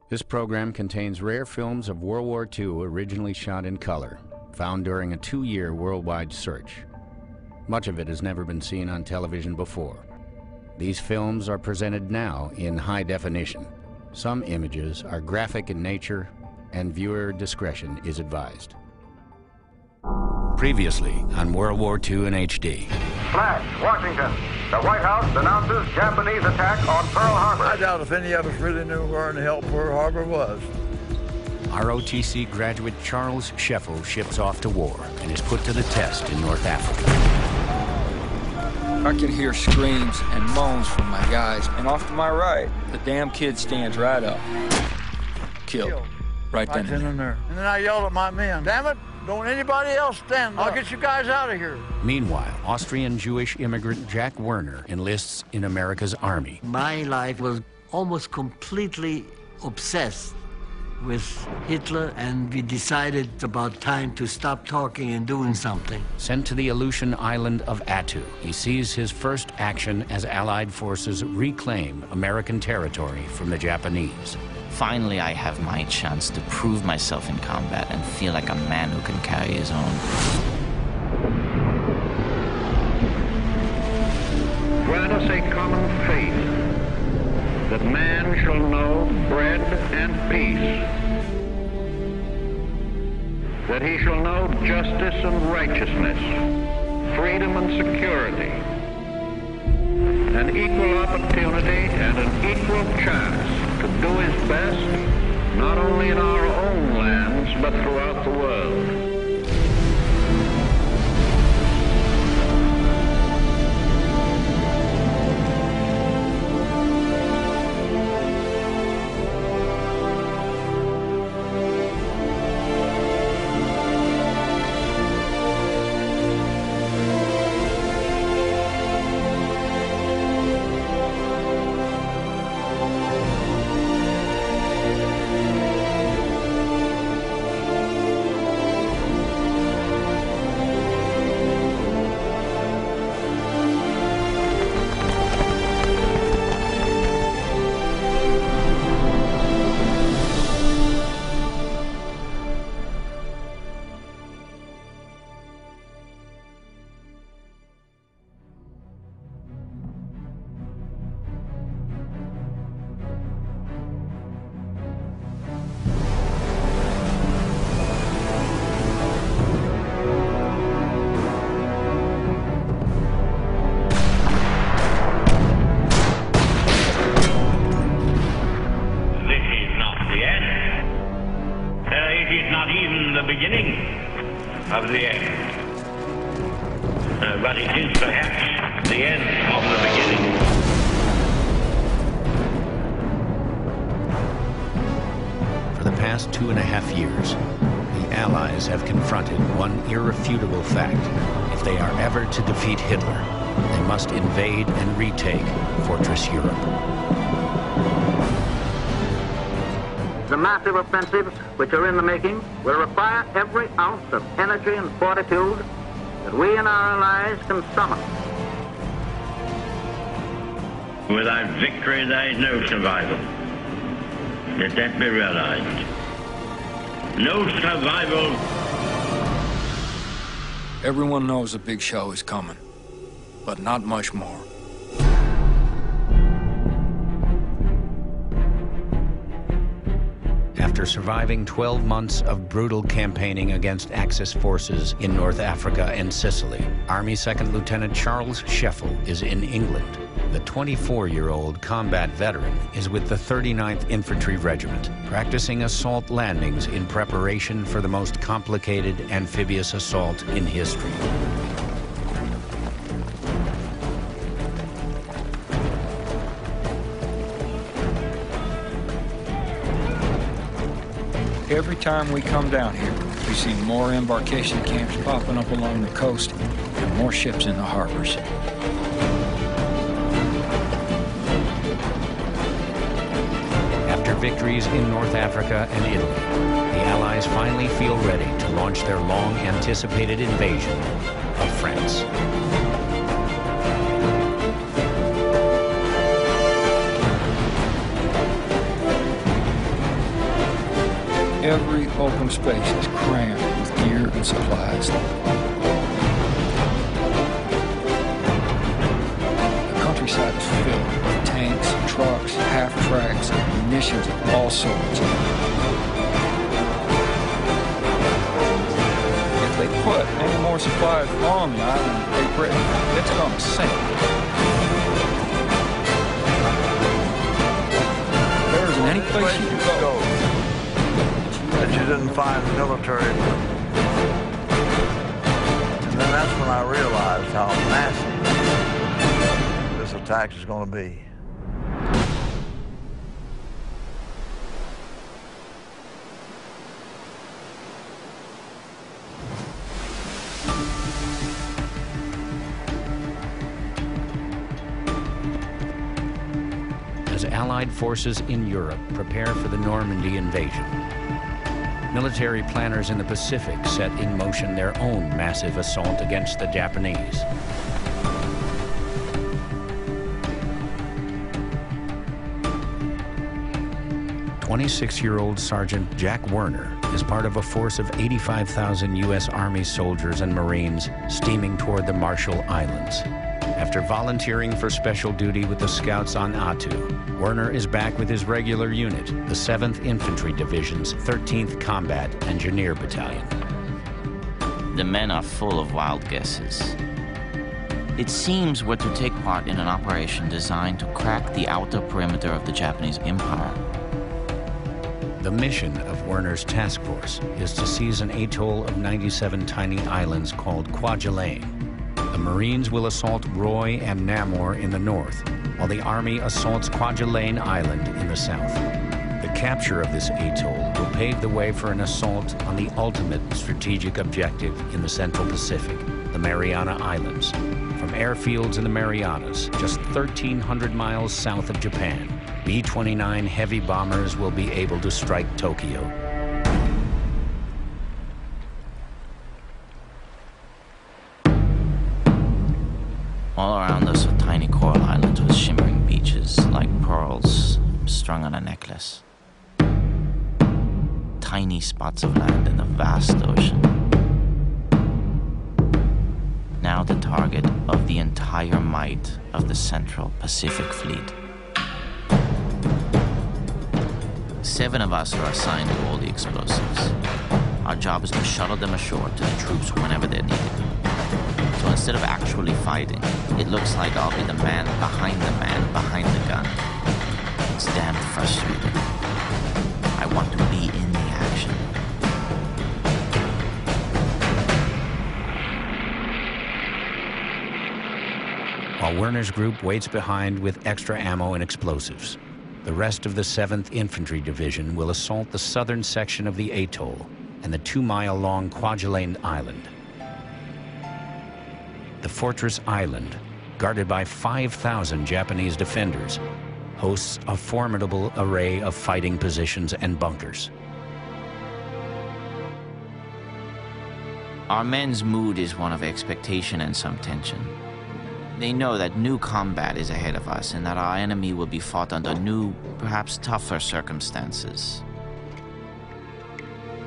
This program contains rare films of World War II originally shot in color, found during a 2-year worldwide search. Much of it has never been seen on television before. These films are presented now in high definition. Some images are graphic in nature, and viewer discretion is advised. Previously on World War II in HD. Flash, Washington. The White House announces Japanese attack on Pearl Harbor. I doubt if any of us really knew where in the hell Pearl Harbor was. ROTC graduate Charles Scheffel ships off to war and is put to the test in North Africa. I can hear screams and moans from my guys, and off to my right, the damn kid stands right up. Killed. Right then and there. And then I yelled at my men, "Damn it, don't anybody else stand up. I'll get you guys out of here." Meanwhile, Austrian-Jewish immigrant Jack Werner enlists in America's Army. My life was almost completely obsessed with Hitler, and we decided it's about time to stop talking and doing something. Sent to the Aleutian island of Attu, he sees his first action as Allied forces reclaim American territory from the Japanese. Finally, I have my chance to prove myself in combat and feel like a man who can carry his own. Grant us a common faith that man shall know bread and peace, that he shall know justice and righteousness, freedom and security, an equal opportunity and an equal chance to do his best, not only in our own lands, but throughout the world. Of the end. But it is perhaps the end of the beginning. For the past 2.5 years, the Allies have confronted one irrefutable fact. If they are ever to defeat Hitler, they must invade and retake Fortress Europe. The massive offensives which are in the making will require every ounce of energy and fortitude that we and our allies can summon. Without victory, there is no survival. Let that be realized. No survival. Everyone knows a big show is coming, but not much more. After surviving 12 months of brutal campaigning against Axis forces in North Africa and Sicily, Army 2nd Lieutenant Charles Scheffel is in England. The 24-year-old combat veteran is with the 39th Infantry Regiment, practicing assault landings in preparation for the most complicated amphibious assault in history. Every time we come down here, we see more embarkation camps popping up along the coast and more ships in the harbors. After victories in North Africa and Italy, the Allies finally feel ready to launch their long-anticipated invasion of France. Every open space is crammed with gear and supplies. The countryside is filled with tanks, trucks, half-tracks, and munitions of all sorts. If they put any more supplies on the island of Great Britain, it's going to sink. There isn't any place you can go that you didn't find military equipment. And then that's when I realized how massive this attack is going to be. As Allied forces in Europe prepare for the Normandy invasion, military planners in the Pacific set in motion their own massive assault against the Japanese. "26-year-old Sergeant Jack Werner is part of a force of 85,000 U.S. Army soldiers and Marines steaming toward the Marshall Islands. After volunteering for special duty with the Scouts on Attu, Werner is back with his regular unit, the 7th Infantry Division's 13th Combat Engineer Battalion. The men are full of wild guesses. It seems we're to take part in an operation designed to crack the outer perimeter of the Japanese Empire. The mission of Werner's task force is to seize an atoll of 97 tiny islands called Kwajalein. The Marines will assault Roy and Namor in the north, while the Army assaults Kwajalein Island in the south. The capture of this atoll will pave the way for an assault on the ultimate strategic objective in the Central Pacific, the Mariana Islands. From airfields in the Marianas, just 1,300 miles south of Japan, B-29 heavy bombers will be able to strike Tokyo. All around us are tiny coral islands with shimmering beaches like pearls strung on a necklace. Tiny spots of land in the vast ocean. Now the target of the entire might of the Central Pacific Fleet. 7 of us are assigned to all the explosives. Our job is to shuttle them ashore to the troops whenever they're needed. So instead of actually fighting, it looks like I'll be the man behind the gun. It's damn frustrating. I want to be in the action. While Werner's group waits behind with extra ammo and explosives, the rest of the 7th Infantry Division will assault the southern section of the atoll and the 2-mile-long Kwajalein Island. The fortress island, guarded by 5,000 Japanese defenders, hosts a formidable array of fighting positions and bunkers. Our men's mood is one of expectation and some tension. They know that new combat is ahead of us and that our enemy will be fought under new, perhaps tougher circumstances.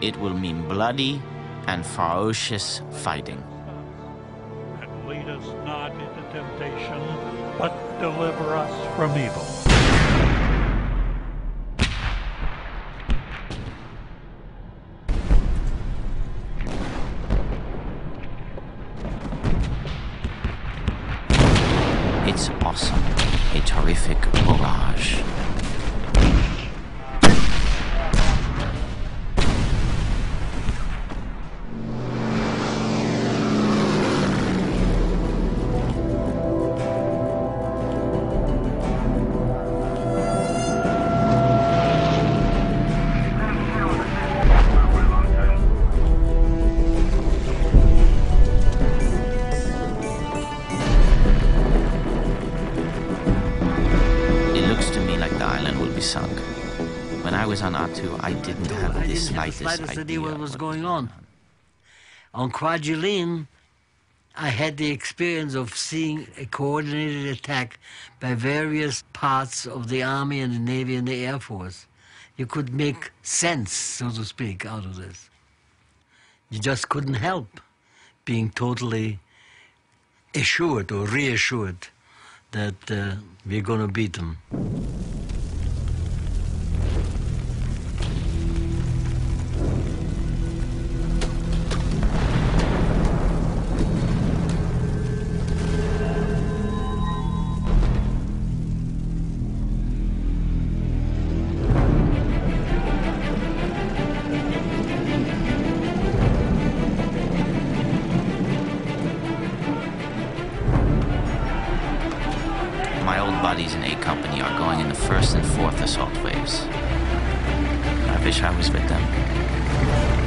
It will mean bloody and ferocious fighting. And lead us not into temptation, but deliver us from evil. It's awesome. A terrific barrage. Sunk. When I was on Attu, I didn't have the slightest idea what was going on. On Kwajalein, I had the experience of seeing a coordinated attack by various parts of the Army and the Navy and the Air Force. you could make sense, so to speak, out of this. You just couldn't help being totally assured or reassured that we're going to beat them. My old buddies in A Company are going in the 1st and 4th assault waves. I wish I was with them.